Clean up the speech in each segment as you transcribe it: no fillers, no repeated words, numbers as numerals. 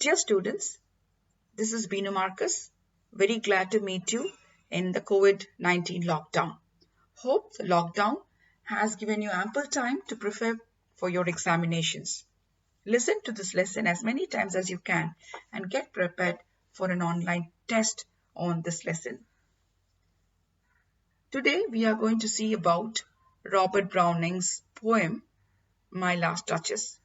Dear students, this is Binu Marcus. Very glad to meet you in the COVID-19 lockdown. Hope the lockdown has given you ample time to prepare for your examinations. Listen to this lesson as many times as you can and get prepared for an online test on this lesson. Today we are going to see about Robert Browning's poem, My Last Duchess.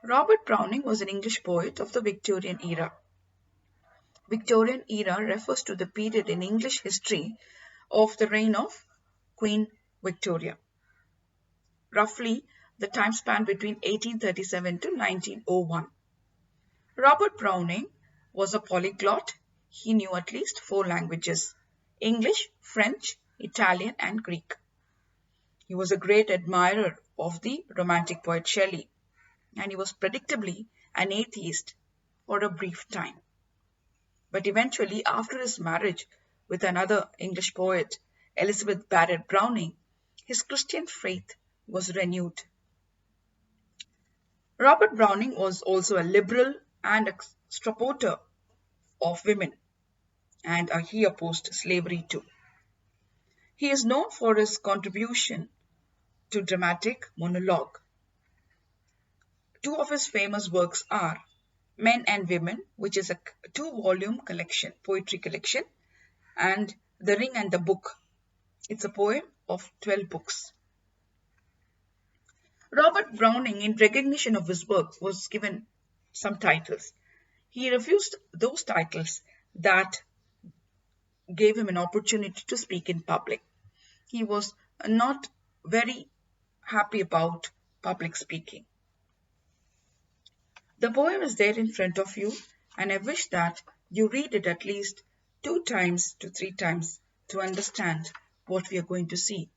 Robert Browning was an English poet of the Victorian era. Victorian era refers to the period in English history of the reign of Queen Victoria. Roughly the time span between 1837 to 1901. Robert Browning was a polyglot. He knew at least 4 languages: English, French, Italian, and Greek. He was a great admirer of the Romantic poet Shelley, and he was predictably an atheist for a brief time. But eventually, after his marriage with another English poet, Elizabeth Barrett Browning, his Christian faith was renewed. Robert Browning was also a liberal and a supporter of women, and he opposed slavery too. He is known for his contribution to dramatic monologue. 2 of his famous works are Men and Women, which is a 2-volume collection, poetry collection, and The Ring and the Book. It's a poem of 12 books. Robert Browning, in recognition of his work, was given some titles. He refused those titles that gave him an opportunity to speak in public. He was not very happy about public speaking. The poem is there in front of you, and I wish that you read it at least 2 times to 3 times to understand what we are going to see.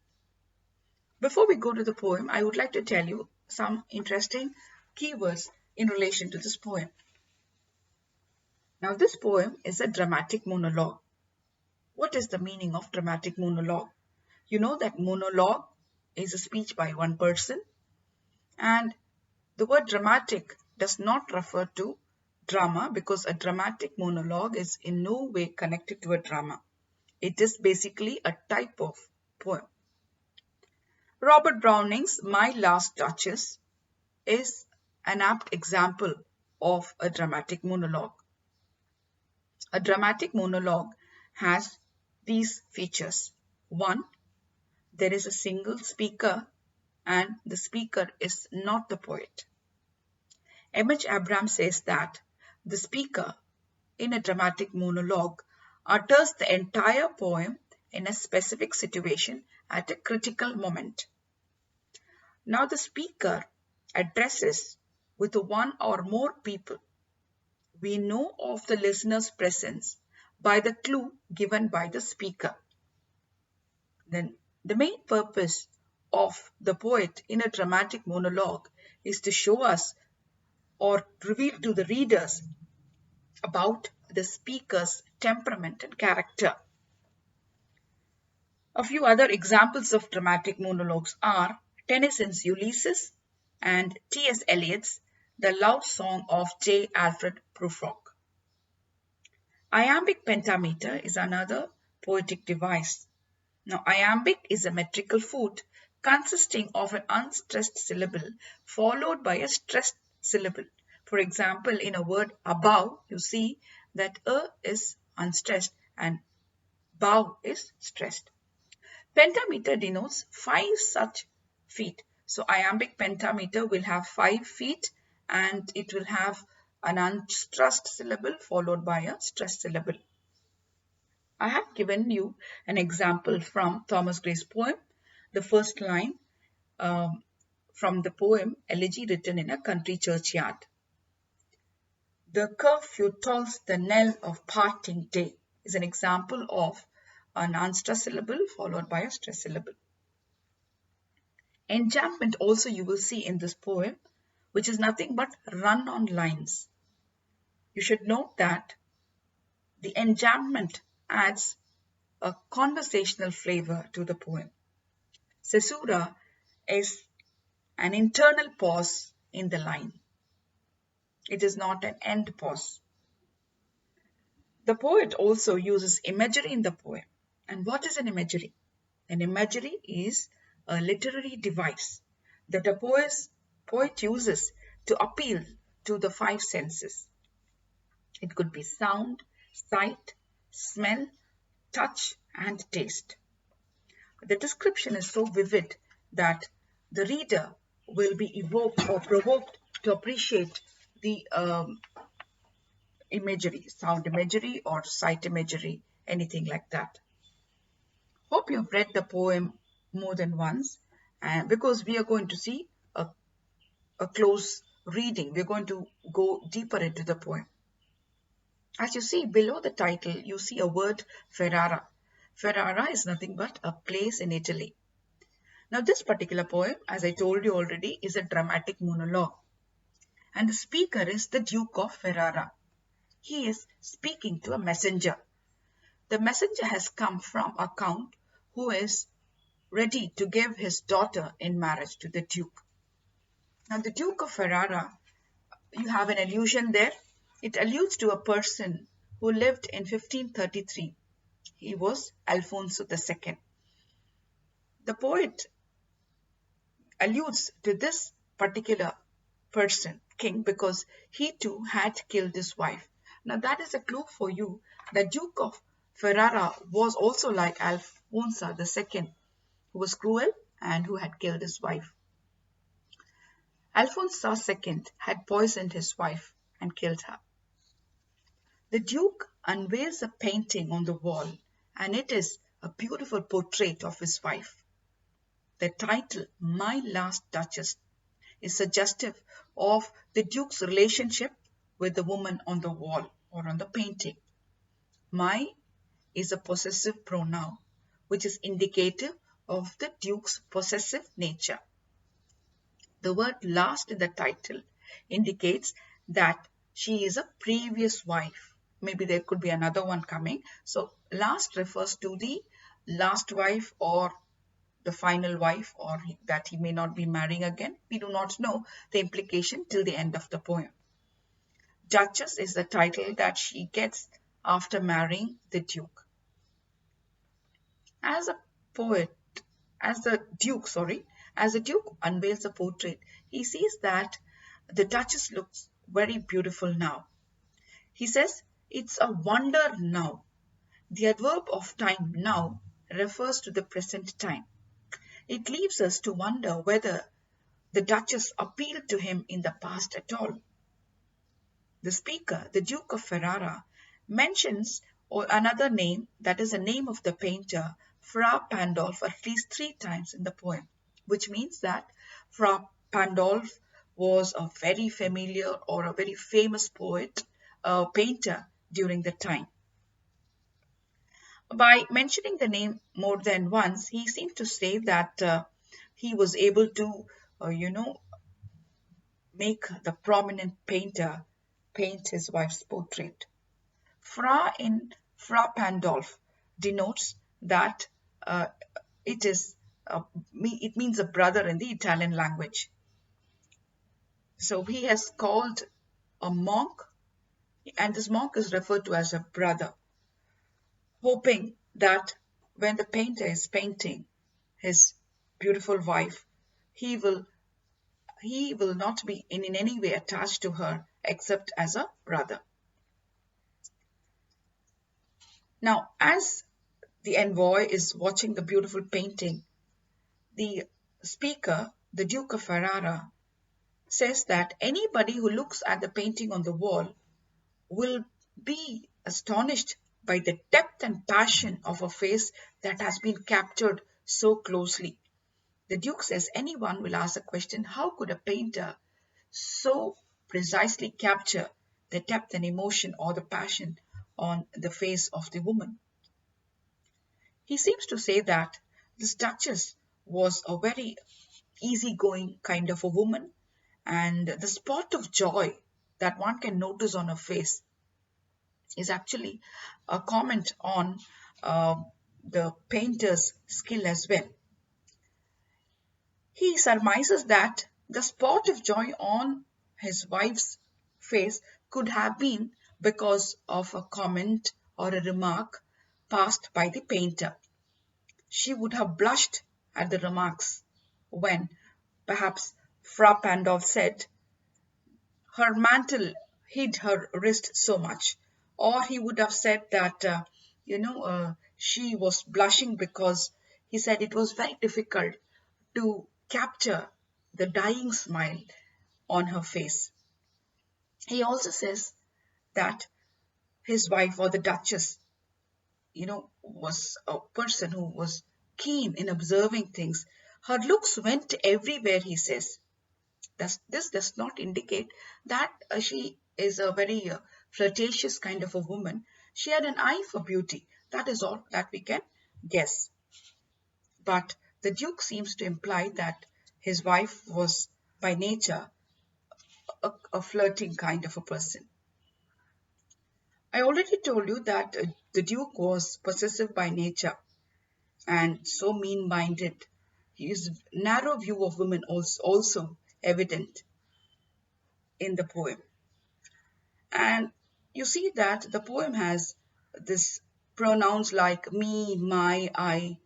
Before we go to the poem, I would like to tell you some interesting keywords in relation to this poem. Now, this poem is a dramatic monologue. What is the meaning of dramatic monologue? You know that monologue is a speech by one person, and the word dramatic does not refer to drama because a dramatic monologue is in no way connected to a drama. It is basically a type of poem. Robert Browning's My Last Duchess is an apt example of a dramatic monologue. A dramatic monologue has these features. 1, there is a single speaker and the speaker is not the poet. M.H. Abrams says that the speaker in a dramatic monologue utters the entire poem in a specific situation at a critical moment. Now the speaker addresses with 1 or more people. We know of the listener's presence by the clue given by the speaker. Then the main purpose of the poet in a dramatic monologue is to show us or reveal to the readers about the speaker's temperament and character. A few other examples of dramatic monologues are Tennyson's Ulysses and T.S. Eliot's The Love Song of J. Alfred Prufrock. Iambic pentameter is another poetic device. Now, iambic is a metrical foot consisting of an unstressed syllable followed by a stressed syllable. For example, in a word above, you see that a is unstressed and bow is stressed. Pentameter denotes 5 such feet. So iambic pentameter will have 5 feet and it will have an unstressed syllable followed by a stressed syllable. I have given you an example from Thomas Gray's poem, the first line from the poem Elegy Written in a Country Churchyard. The curfew tolls the knell of parting day is an example of an unstressed syllable followed by a stressed syllable. Enjambment also you will see in this poem, which is nothing but run-on lines. You should note that the enjambment adds a conversational flavor to the poem. Caesura is an internal pause in the line. It is not an end pause. The poet also uses imagery in the poem. And what is an imagery? An imagery is a literary device that a poet uses to appeal to the five senses. It could be sound, sight, smell, touch, and taste. The description is so vivid that the reader will be evoked or provoked to appreciate the imagery, sound imagery or sight imagery, anything like that. Hope you've read the poem more than once, and because we are going to see a close reading, we're going to go deeper into the poem. As you see below the title, you see a word Ferrara. Ferrara is nothing but a place in Italy. Now this particular poem, as I told you already, is a dramatic monologue. And the speaker is the Duke of Ferrara. He is speaking to a messenger. The messenger has come from a count who is ready to give his daughter in marriage to the Duke. Now the Duke of Ferrara, you have an allusion there. It alludes to a person who lived in 1533. He was Alfonso II. The poet alludes to this particular person, king, because he too had killed his wife. Now that is a clue for you. The Duke of Ferrara was also like Alfonso II, who was cruel and who had killed his wife. Alfonso II had poisoned his wife and killed her. The Duke unveils a painting on the wall, and it is a beautiful portrait of his wife. The title, My Last Duchess, is suggestive of the Duke's relationship with the woman on the wall or on the painting. My is a possessive pronoun, which is indicative of the Duke's possessive nature. The word last in the title indicates that she is a previous wife. Maybe there could be another one coming. So last refers to the last wife or the final wife, or that he may not be marrying again. We do not know the implication till the end of the poem. Duchess is the title that she gets after marrying the Duke. As the Duke unveils the portrait, he sees that the Duchess looks very beautiful now. He says, it's a wonder now. The adverb of time now refers to the present time. It leaves us to wonder whether the Duchess appealed to him in the past at all. The speaker, the Duke of Ferrara, mentions another name, that is the name of the painter, Fra Pandolf, at least 3 times in the poem, which means that Fra Pandolf was a very familiar or a very famous poet, painter during the time. By mentioning the name more than once, he seems to say that he was able to, make the prominent painter paint his wife's portrait. Fra in Fra Pandolf denotes that it means a brother in the Italian language. So he has called a monk, and this monk is referred to as a brother, hoping that when the painter is painting his beautiful wife, he will not be in any way attached to her except as a brother. Now, as the envoy is watching the beautiful painting, the speaker, the Duke of Ferrara, says that anybody who looks at the painting on the wall will be astonished by the depth and passion of a face that has been captured so closely. The Duke says anyone will ask the question, how could a painter so precisely capture the depth and emotion or the passion on the face of the woman? He seems to say that this Duchess was a very easygoing kind of a woman, and the spot of joy that one can notice on her face is actually a comment on the painter's skill as well. He surmises that the spot of joy on his wife's face could have been because of a comment or a remark passed by the painter. She would have blushed at the remarks when, perhaps, Fra Pandolf said, her mantle hid her wrist so much. Or he would have said that, she was blushing because he said it was very difficult to capture the dying smile on her face. He also says that his wife or the Duchess, was a person who was keen in observing things. Her looks went everywhere, he says. This does not indicate that she is a very flirtatious kind of a woman. She had an eye for beauty. That is all that we can guess. But the Duke seems to imply that his wife was by nature a flirting kind of a person. I already told you that the Duke was possessive by nature and so mean-minded. His narrow view of women also evident in the poem. And you see that the poem has this pronouns like me, my, I,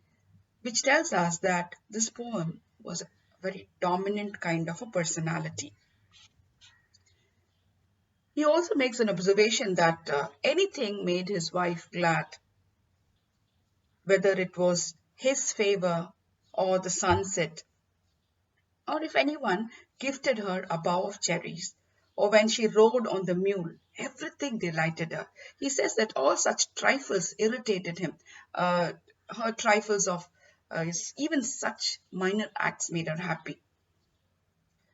which tells us that this poem was a very dominant kind of a personality. He also makes an observation that anything made his wife glad, whether it was his favor or the sunset, or if anyone gifted her a bough of cherries, or when she rode on the mule, everything delighted her. He says that all such trifles irritated him. Her trifles of even such minor acts made her happy.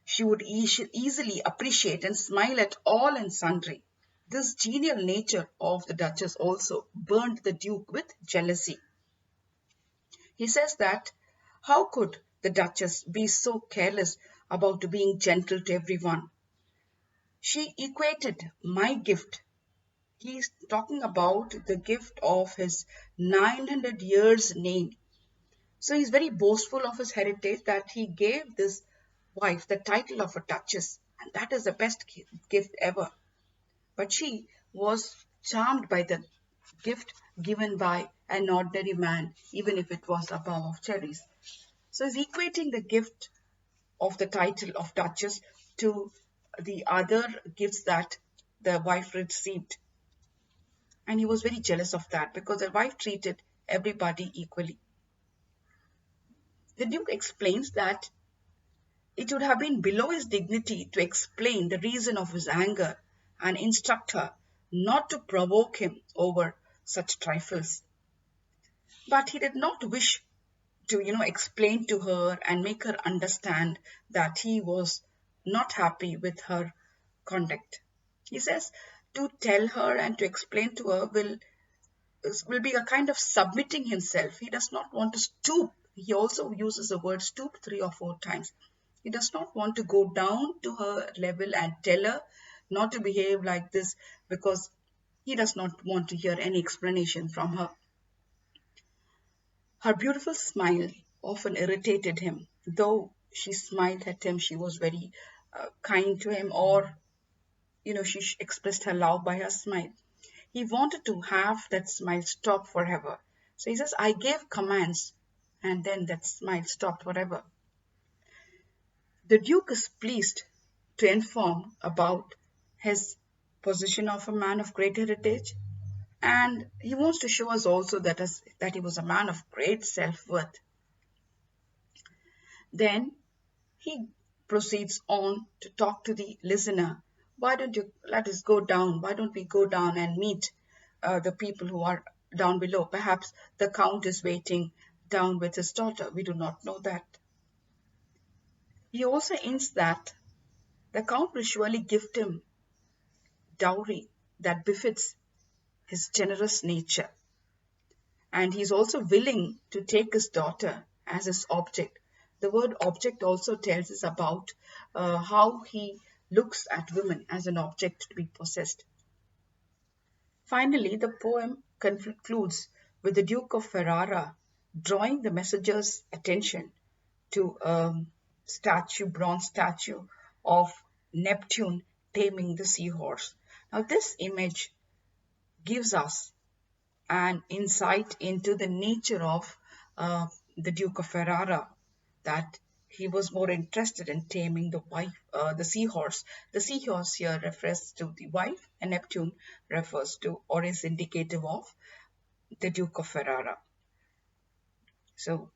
She would easily appreciate and smile at all and sundry. This genial nature of the Duchess also burned the Duke with jealousy. He says that how could the Duchess be so careless about being gentle to everyone? She equated my gift. He's talking about the gift of his 900 years name. So he's very boastful of his heritage that he gave this wife the title of a duchess, and that is the best gift ever. But she was charmed by the gift given by an ordinary man, even if it was a bough of cherries. So he's equating the gift of the title of Duchess to the other gifts that the wife received. And he was very jealous of that because the wife treated everybody equally. The Duke explains that it would have been below his dignity to explain the reason of his anger and instruct her not to provoke him over such trifles. But he did not wish to, explain to her and make her understand that he was not happy with her conduct. He says to tell her and to explain to her will be a kind of submitting himself. He does not want to stoop. He also uses the word stoop 3 or 4 times. He does not want to go down to her level and tell her not to behave like this because he does not want to hear any explanation from her. Her beautiful smile often irritated him. Though she smiled at him, she was very kind to him, or, she expressed her love by her smile. He wanted to have that smile stop forever. So he says, I gave commands, and then that smile stopped forever. The Duke is pleased to inform about his position of a man of great heritage, and he wants to show us also that he was a man of great self-worth. Then he proceeds on to talk to the listener. Why don't you let us go down? Why don't we go down and meet the people who are down below? Perhaps the Count is waiting down with his daughter. We do not know that. He also hints that the Count will surely gift him dowry that befits his generous nature. And he's also willing to take his daughter as his object. The word object also tells us about how he looks at women as an object to be possessed. Finally, the poem concludes with the Duke of Ferrara drawing the messenger's attention to a bronze statue of Neptune taming the seahorse. Now this image gives us an insight into the nature of the Duke of Ferrara, that he was more interested in taming the wife, the seahorse. The seahorse here refers to the wife, and Neptune refers to or is indicative of the Duke of Ferrara. So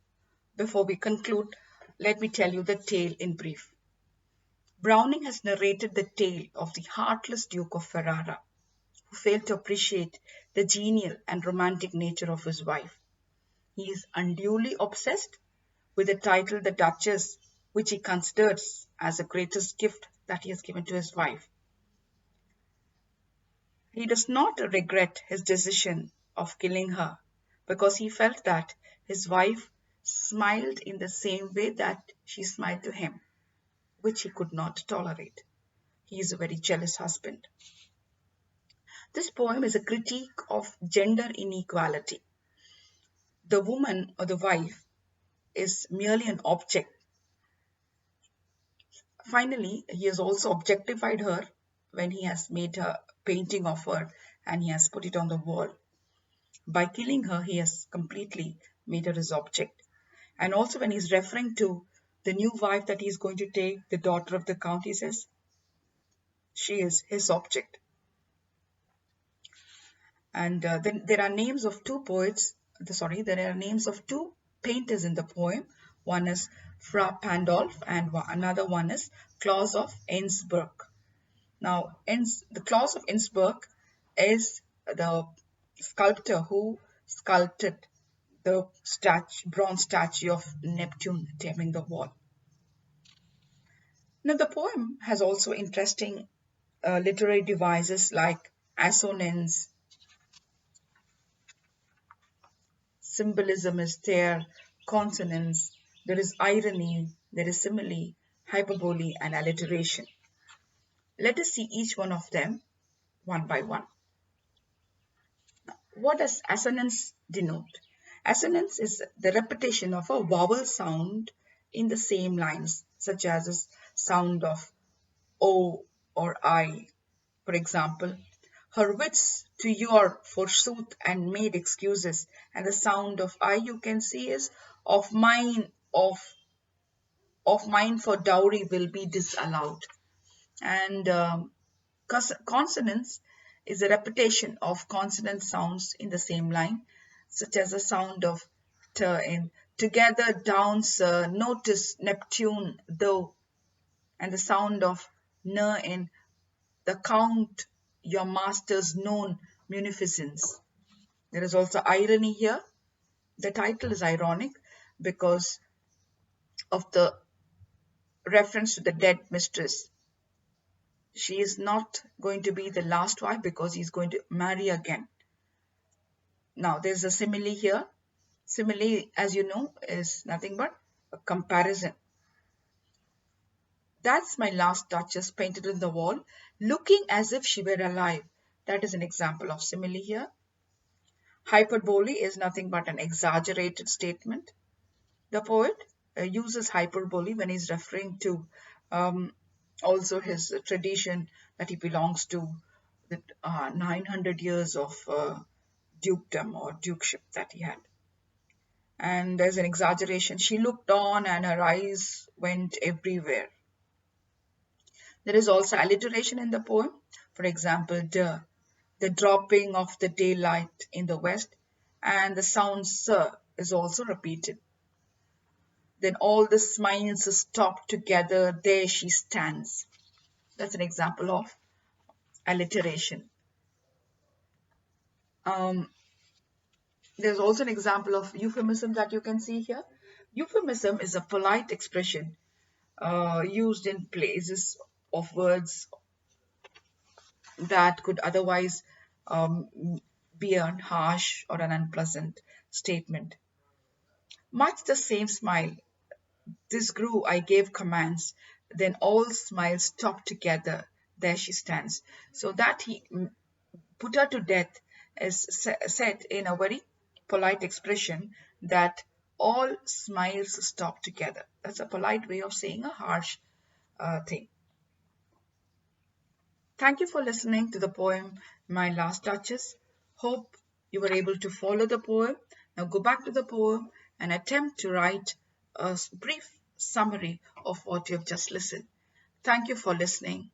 before we conclude, let me tell you the tale in brief. Browning has narrated the tale of the heartless Duke of Ferrara, who failed to appreciate the genial and romantic nature of his wife. He is unduly obsessed with the title the Duchess, which he considers as the greatest gift that he has given to his wife. He does not regret his decision of killing her because he felt that his wife smiled in the same way that she smiled to him, which he could not tolerate. He is a very jealous husband. This poem is a critique of gender inequality. The woman or the wife is merely an object. Finally, he has also objectified her when he has made a painting of her and he has put it on the wall. By killing her, he has completely made her his object. And also when he's referring to the new wife that he's going to take, the daughter of the count, he says, she is his object. And then there are names of two there are names of two painters in the poem. One is Fra Pandolf and another one is Claus of Innsbruck. Now, the Claus of Innsbruck is the sculptor who sculpted the bronze statue of Neptune taming the wall. Now, the poem has also interesting literary devices like assonance. Symbolism is there, consonance, there is irony, there is simile, hyperbole, and alliteration. Let us see each one of them one by one. What does assonance denote? Assonance is the repetition of a vowel sound in the same lines, such as the sound of O or I. For example, her wits to your forsooth and made excuses, and the sound of I you can see is of mine, of mine for dowry will be disallowed. And consonance is a repetition of consonant sounds in the same line, such as the sound of t in together down sir, notice Neptune though, and the sound of n in the count your master's known munificence. There is also irony here. The title is ironic because of the reference to the dead mistress. She is not going to be the last wife because he's going to marry again. Now, there's a simile here. Simile, as you know, is nothing but a comparison. That's my last Duchess painted on the wall, looking as if she were alive. That is an example of simile here. Hyperbole is nothing but an exaggerated statement. The poet uses hyperbole when he's referring to also his tradition that he belongs to, the 900 years of dukedom or dukeship that he had. And there's an exaggeration. She looked on and her eyes went everywhere. There is also alliteration in the poem. For example, the dropping of the daylight in the west, and the sound sir is also repeated. Then all the smiles stop together, there she stands. That's an example of alliteration. There's also an example of euphemism that you can see here. Euphemism is a polite expression used in places of words that could otherwise be a harsh or an unpleasant statement. Much the same smile. This grew, I gave commands. Then all smiles stopped together. There she stands. So that he put her to death is said in a very polite expression that all smiles stop together. That's a polite way of saying a harsh thing. Thank you for listening to the poem My Last Duchess. Hope you were able to follow the poem. Now go back to the poem and attempt to write a brief summary of what you have just listened. Thank you for listening.